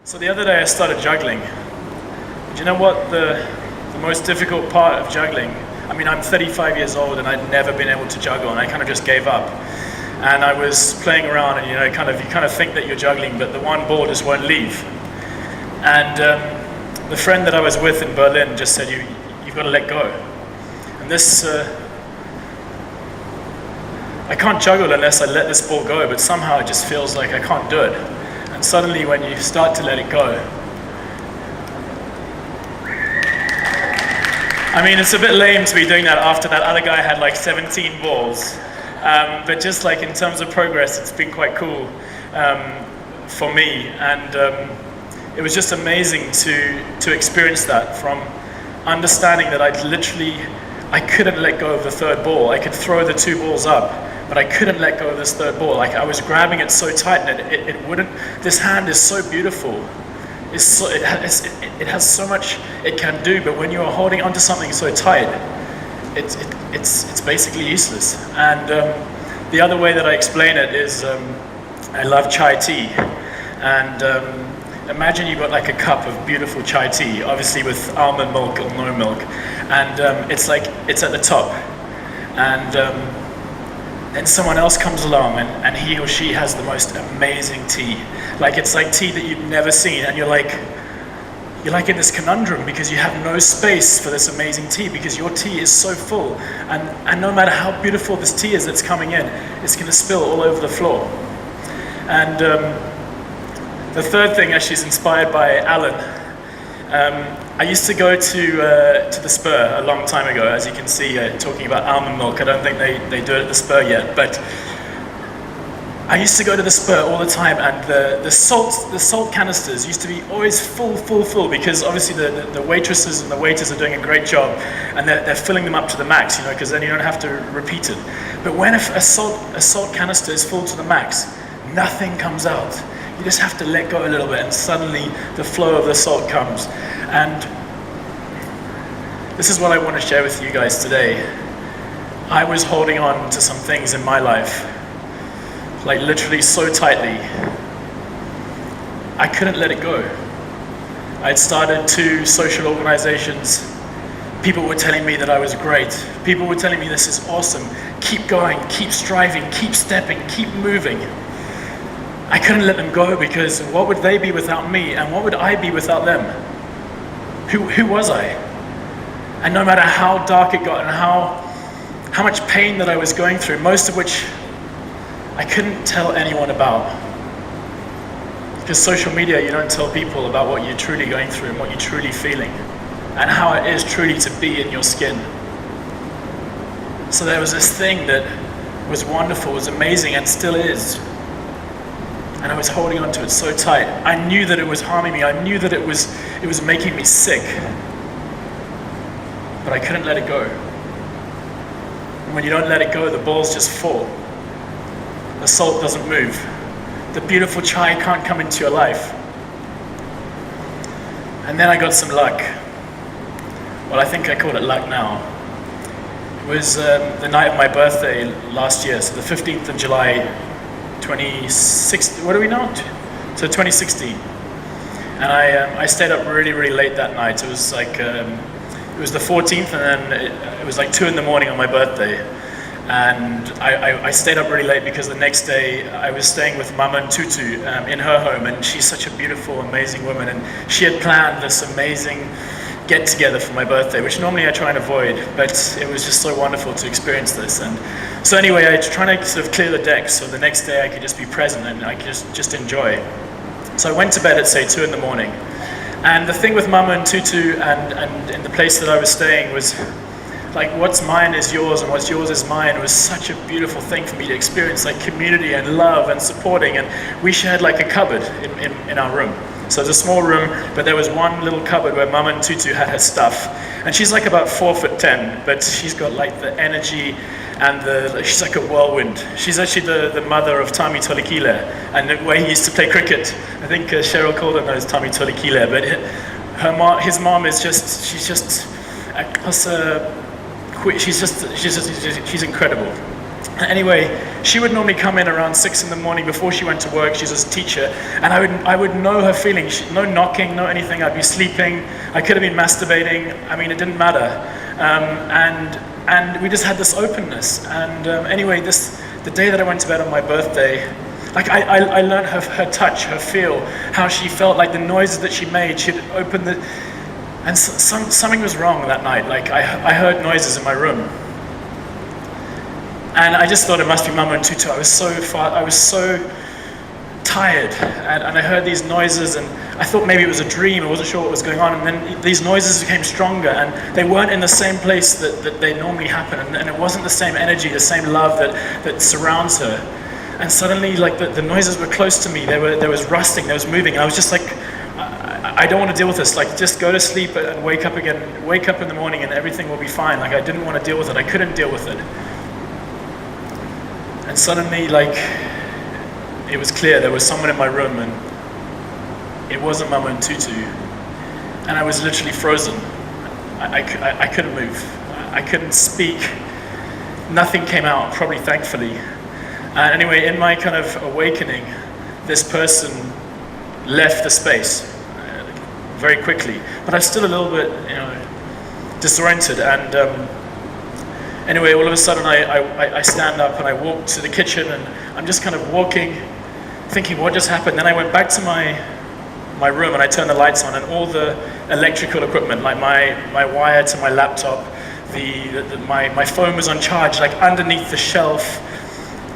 So the other day I started juggling. Do you know what the most difficult part of juggling? I mean, I'm 35 years old and I'd never been able to juggle, and I kind of just gave up. And I was playing around, and you kind of think that you're juggling, but the one ball just won't leave. And the friend that I was with in Berlin just said, you've got to let go. And this, I can't juggle unless I let this ball go, but somehow it just feels like I can't do it. And suddenly when you start to let it go, I mean, it's a bit lame to be doing that after that other guy had like 17 balls. But just like in terms of progress, it's been quite cool for me. And it was just amazing to experience that, from understanding that I couldn't let go of the third ball. I could throw the two balls up, but I couldn't let go of this third ball. Like, I was grabbing it so tight, and it wouldn't. This hand is so beautiful. It has so much it can do, but when you are holding onto something so tight, it's basically useless. And the other way that I explain it is, I love chai tea, and imagine you've got like a cup of beautiful chai tea, obviously with almond milk or no milk, and it's at the top, and then someone else comes along and he or she has the most amazing tea. Like, it's like tea that you've never seen, and you're like in this conundrum because you have no space for this amazing tea because your tea is so full, and no matter how beautiful this tea is that's coming in, it's going to spill all over the floor. And the third thing actually is inspired by Alan. I used to go to the Spur a long time ago, as you can see, talking about almond milk. I don't think they do it at the Spur yet, but I used to go to the Spur all the time, and the salt canisters used to be always full, because obviously the waitresses and the waiters are doing a great job, and they're filling them up to the max, because then you don't have to repeat it. But when a salt canister is full to the max, nothing comes out. You just have to let go a little bit, and suddenly the flow of the salt comes. And this is what I want to share with you guys today. I was holding on to some things in my life, like literally so tightly, I couldn't let it go. I'd started 2 social organizations. People were telling me that I was great. People were telling me, this is awesome. Keep going, keep striving, keep stepping, keep moving. I couldn't let them go, because what would they be without me, and what would I be without them? Who was I? And no matter how dark it got and how much pain that I was going through, most of which I couldn't tell anyone about. Because social media, you don't tell people about what you're truly going through and what you're truly feeling, and how it is truly to be in your skin. So there was this thing that was wonderful, was amazing, and still is. And I was holding on to it so tight. I knew that it was harming me. I knew that it was making me sick. But I couldn't let it go. And when you don't let it go, the balls just fall. The salt doesn't move. The beautiful chai can't come into your life. And then I got some luck. Well, I think I call it luck now. It was the night of my birthday last year, so the 15th of July, 2016, what are we now? So 2016. And I stayed up really, really late that night. It was like, it was the 14th, and then it was like 2 in the morning on my birthday. And I stayed up really late because the next day I was staying with Mama and Tutu in her home, and she's such a beautiful, amazing woman, and she had planned this amazing get together for my birthday, which normally I try and avoid, but it was just so wonderful to experience this. And so anyway, I was trying to sort of clear the decks so the next day I could just be present and I could just enjoy. So I went to bed at, say, 2 in the morning. And the thing with Mama and Tutu and in the place that I was staying was, like, what's mine is yours and what's yours is mine. It was such a beautiful thing for me to experience, like community and love and supporting. And we shared like a cupboard in our room. So it's a small room, but there was one little cupboard where Mama and Tutu had her stuff. And she's like about 4'10", but she's got like the energy and she's like a whirlwind. She's actually the mother of Tommy Tolikile, and the way he used to play cricket. I think Cheryl Calder knows Tommy Tolikile, but his mom is she's incredible. Anyway, she would normally come in around 6 in the morning before she went to work. She's a teacher, and I would know her feelings. No knocking, no anything. I'd be sleeping. I could have been masturbating. I mean, it didn't matter. And we just had this openness. And anyway, the day that I went to bed on my birthday, like I learned her touch, her feel, how she felt, like the noises that she made. She'd open the, and something was wrong that night. Like I heard noises in my room. And I just thought it must be Mama and Tutu. I was so tired, and I heard these noises, and I thought maybe it was a dream. I wasn't sure what was going on, and then these noises became stronger, and they weren't in the same place that they normally happen, and it wasn't the same energy, the same love that surrounds her. And suddenly, like the noises were close to me. There was rusting, there was moving, and I was just like, I don't want to deal with this. Like, just go to sleep and wake up again. Wake up in the morning, and everything will be fine. Like, I didn't want to deal with it. I couldn't deal with it. And suddenly, like, it was clear there was someone in my room, and it wasn't Mama and Tutu. And I was literally frozen. I couldn't move. I couldn't speak. Nothing came out, probably thankfully. And anyway, in my kind of awakening, this person left the space very quickly. But I was still a little bit, disoriented. And anyway, all of a sudden I stand up and I walk to the kitchen, and I'm just kind of walking, thinking what just happened. Then I went back to my room and I turned the lights on, and all the electrical equipment, like my wire to my laptop, my phone was on charge, like underneath the shelf,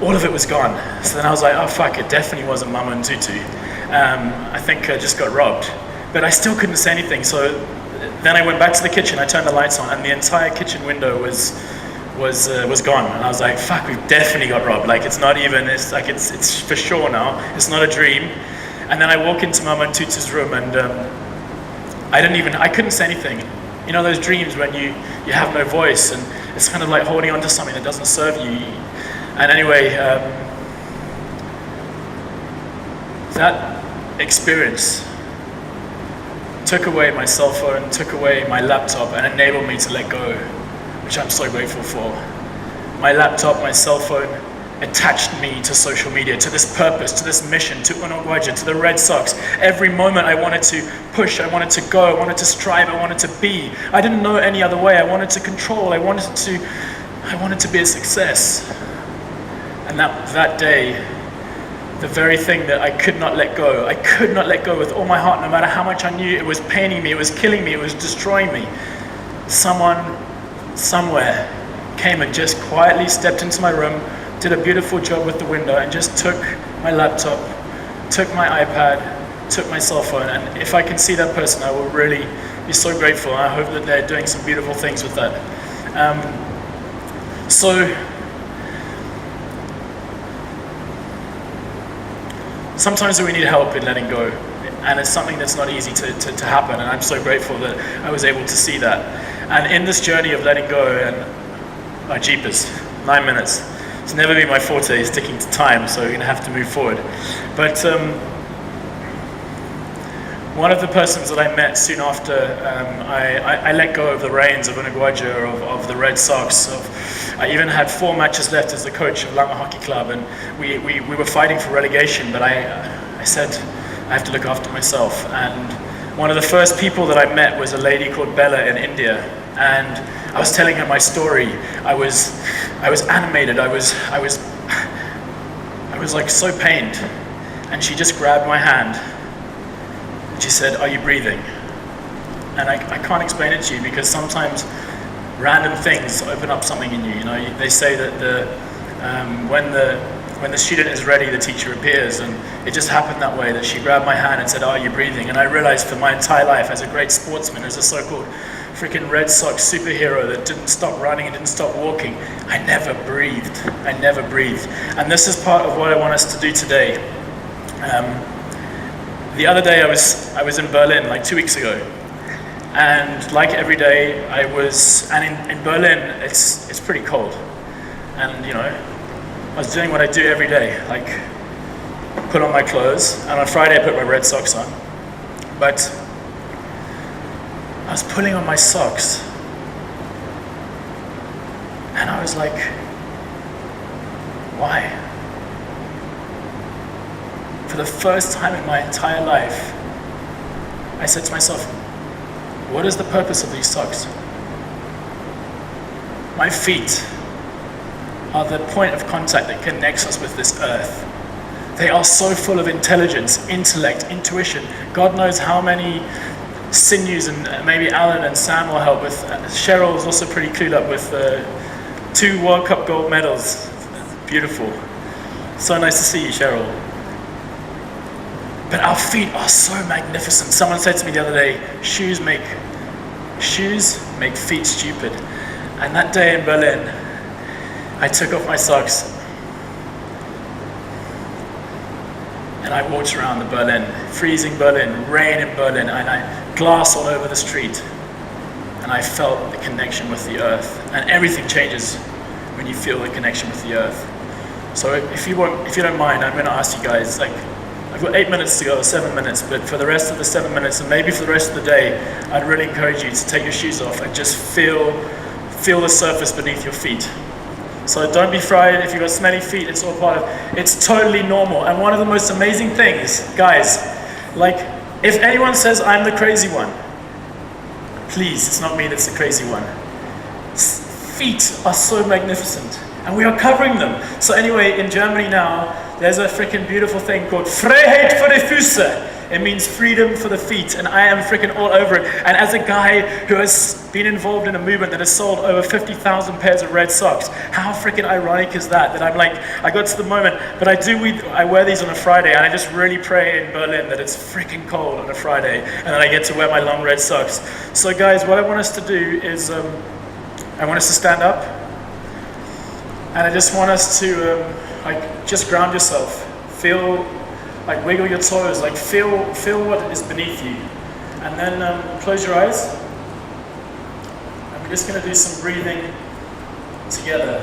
all of it was gone. So then I was like, oh fuck, it definitely wasn't Mama and Tutu. I think I just got robbed. But I still couldn't say anything, so then I went back to the kitchen, I turned the lights on, and the entire kitchen window was gone, and I was like, fuck, we've definitely got robbed. Like, it's not even, it's for sure now, it's not a dream. And then I walk into Mama and Tutu's room, and I couldn't say anything. You know those dreams when you have no voice, and it's kind of like holding on to something that doesn't serve you. And anyway, that experience took away my cell phone, took away my laptop, and enabled me to let go, which I'm so grateful for. My laptop, my cell phone, attached me to social media, to this purpose, to this mission, to Unogwaja, to the Red Sox. Every moment I wanted to push, I wanted to go, I wanted to strive, I wanted to be. I didn't know any other way. I wanted to control, I wanted to be a success. And that day, the very thing that I could not let go with all my heart, no matter how much I knew it was paining me, it was killing me, it was destroying me. Someone, somewhere, came and just quietly stepped into my room, did a beautiful job with the window, and just took my laptop, took my iPad, took my cell phone. And if I can see that person, I will really be so grateful. And I hope that they're doing some beautiful things with that. So sometimes we need help in letting go, and it's something that's not easy to happen, and I'm so grateful that I was able to see that. And in this journey of letting go, and my jeepers, 9 minutes. It's never been my forte, sticking to time, so you're going to have to move forward. But one of the persons that I met soon after I let go of the reins of Unogwaja, of the Red Sox. I even had 4 matches left as the coach of Langa Hockey Club, and we were fighting for relegation, but I said, I have to look after myself. And one of the first people that I met was a lady called Bella in India, and I was telling her my story. I was animated. I was like so pained, and she just grabbed my hand. And she said, "Are you breathing?" And I can't explain it to you, because sometimes random things open up something in you. You know, they say that when the student is ready, the teacher appears, and it just happened that way, that she grabbed my hand and said, "Are you breathing?" And I realized for my entire life, as a great sportsman, as a so-called freaking Red Sox superhero that didn't stop running and didn't stop walking, I never breathed. I never breathed. And this is part of what I want us to do today. The other day I was in Berlin, like 2 weeks ago, and like every day in Berlin it's pretty cold, and you know, I was doing what I do every day, like put on my clothes, and on Friday I put my red socks on, but I was pulling on my socks, and I was like, Why? For the first time in my entire life, I said to myself, what is the purpose of these socks? My feet are the point of contact that connects us with this earth. They are so full of intelligence, intellect, intuition. God knows how many sinews, and maybe Alan and Sam will help with. Cheryl is also pretty clued up with 2 World Cup gold medals. Beautiful. So nice to see you, Cheryl. But our feet are so magnificent. Someone said to me the other day, shoes make feet stupid. And that day in Berlin, I took off my socks and I walked around the Berlin, freezing Berlin, rain in Berlin, and glass all over the street. And I felt the connection with the earth. And everything changes when you feel the connection with the earth. So if you don't mind, I'm going to ask you guys, I've got 8 minutes to go, or 7 minutes, but for the rest of the 7 minutes, and maybe for the rest of the day, I'd really encourage you to take your shoes off and just feel the surface beneath your feet. So don't be frightened if you've got smelly feet, it's all part of it. It's totally normal. And one of the most amazing things, guys, if anyone says I'm the crazy one, please, it's not me that's the crazy one. Feet are so magnificent, and we are covering them. So anyway, in Germany now, there's a freaking beautiful thing called Freiheit für die Füße. It means freedom for the feet, and I am freaking all over it. And as a guy who has been involved in a movement that has sold over 50,000 pairs of red socks, how freaking ironic is that? That I'm like, I got to the moment, but I wear these on a Friday, and I just really pray in Berlin that it's freaking cold on a Friday, and then I get to wear my long red socks. So guys, what I want us to do is, I want us to stand up, and I just want us to, just ground yourself. Feel, wiggle your toes, feel what is beneath you. And then close your eyes. And we're just going to do some breathing together.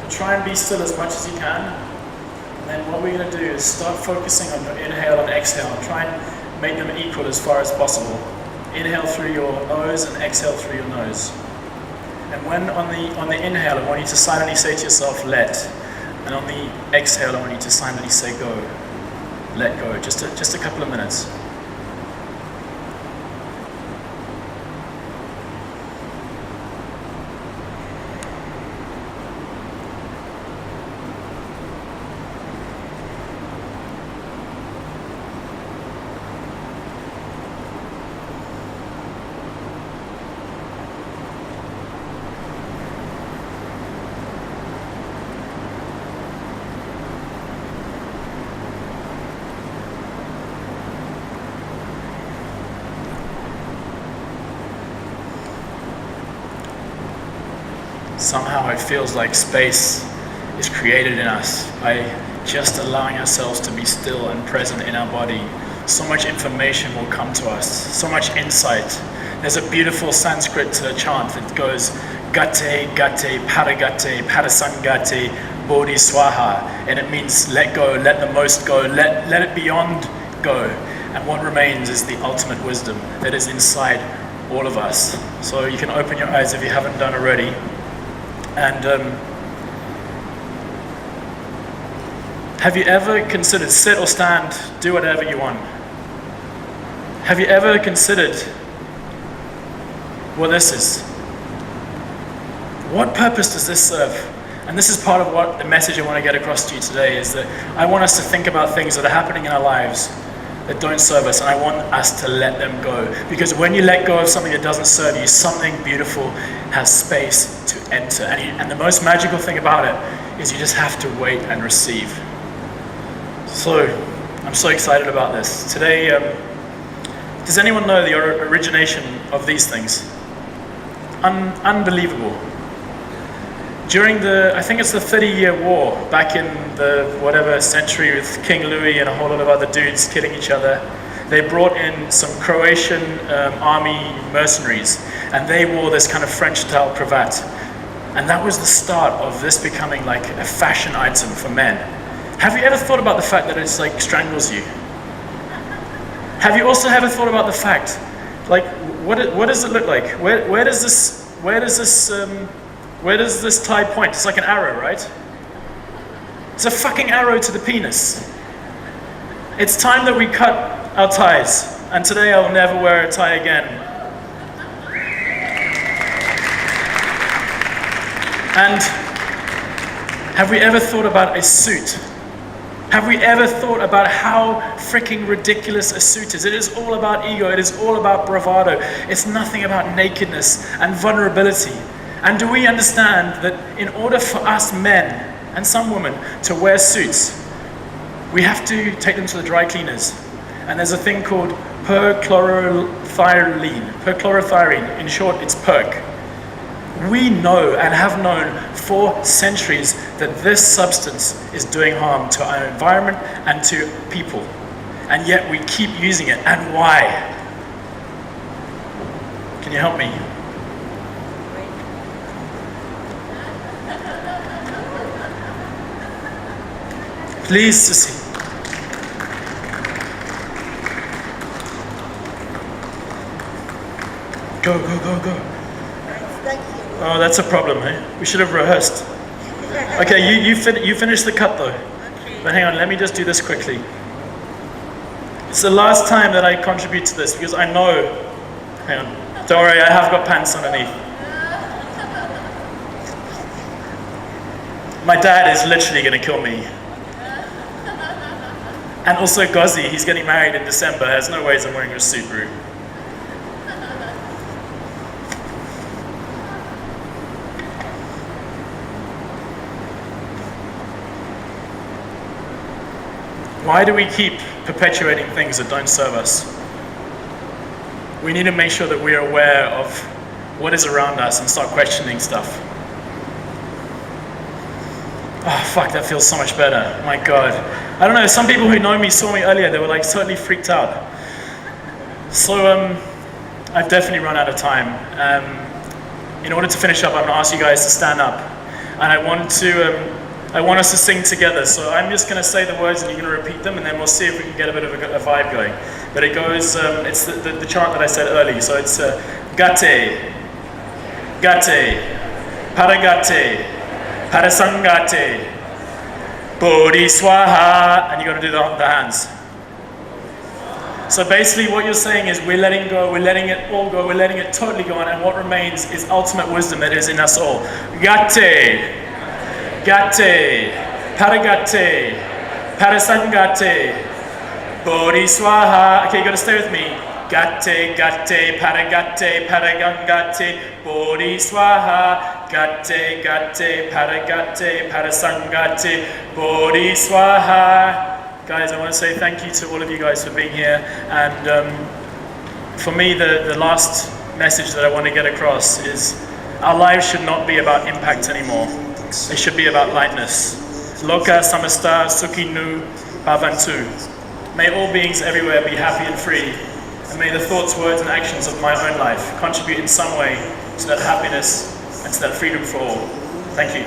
So try and be still as much as you can. And then what we're going to do is start focusing on your inhale and exhale. Try and make them equal as far as possible. Inhale through your nose and exhale through your nose. And when on the inhale, I want you to silently say to yourself, let. And on the exhale, I want you to silently say go. Let go. Just a couple of minutes. Somehow it feels like space is created in us by just allowing ourselves to be still and present in our body. So much information will come to us, so much insight. There's a beautiful Sanskrit chant that goes Gate, Gate, Paragate, Parasangate, Bodhi Swaha, and it means let go, let the most go, let it beyond go. And what remains is the ultimate wisdom that is inside all of us. So you can open your eyes if you haven't done already. And have you ever considered, sit or stand, do whatever you want. Have you ever considered what this is? What purpose does this serve? And this is part of what the message I want to get across to you today is that I want us to think about things that are happening in our lives that don't serve us, and I want us to let them go. Because when you let go of something that doesn't serve you, something beautiful has space to enter. And the most magical thing about it is you just have to wait and receive. So, I'm so excited about this. Today, does anyone know the origination of these things? Unbelievable. During I think it's the 30-year war, back in the whatever century with King Louis and a whole lot of other dudes killing each other, they brought in some Croatian army mercenaries, and they wore this kind of French-style cravat. And that was the start of this becoming like a fashion item for men. Have you ever thought about the fact that it's like strangles you? Have you also ever thought about the fact, like, what does it look like? Where does this tie point? It's like an arrow, right? It's a fucking arrow to the penis. It's time that we cut our ties, and today I will never wear a tie again. And have we ever thought about a suit? Have we ever thought about how freaking ridiculous a suit is? It is all about ego. It is all about bravado. It's nothing about nakedness and vulnerability. And do we understand that in order for us men and some women to wear suits, we have to take them to the dry cleaners? And there's a thing called perchlorothiazide. In short, it's perc. We know and have known for centuries that this substance is doing harm to our environment and to people. And yet we keep using it. And why? Can you help me? Please, Sissy. Go, go, go, go. Thank you. Oh, that's a problem, eh? We should have rehearsed. Okay, you finish the cut though. Okay. But hang on, let me just do this quickly. It's the last time that I contribute to this because I know. Hang on. Don't worry, I have got pants underneath. My dad is literally going to kill me. And also Gozzy, he's getting married in December. There's no ways I'm wearing a suit, bro. Why do we keep perpetuating things that don't serve us? We need to make sure that we are aware of what is around us and start questioning stuff. Oh, fuck, that feels so much better. My God. I don't know, some people who know me saw me earlier, they were like totally freaked out. So, I've definitely run out of time. In order to finish up, I'm gonna ask you guys to stand up. And I want us to sing together. So I'm just gonna say the words and you're gonna repeat them, and then we'll see if we can get a bit of a vibe going. But it goes, it's the chant that I said earlier. So it's gate, gate, paragate, parasangate, bodhi swaha, and you're gonna do the hands. So basically what you're saying is we're letting go, we're letting it all go, we're letting it totally go on, and what remains is ultimate wisdom that is in us all. Gate, gate, paragate, parasangate, bodhi swaha. Okay, you gotta stay with me. Gate, gate, paragate, paragangate, bodhi swaha. Gate, gate, paragate, parasangate, bodhi swaha. Guys, I want to say thank you to all of you guys for being here. And for me, the last message that I want to get across is our lives should not be about impact anymore. It should be about lightness. Loka samasta sukhinu bhavantu. May all beings everywhere be happy and free. And may the thoughts, words, and actions of my own life contribute in some way to that happiness and to that freedom for all. Thank you.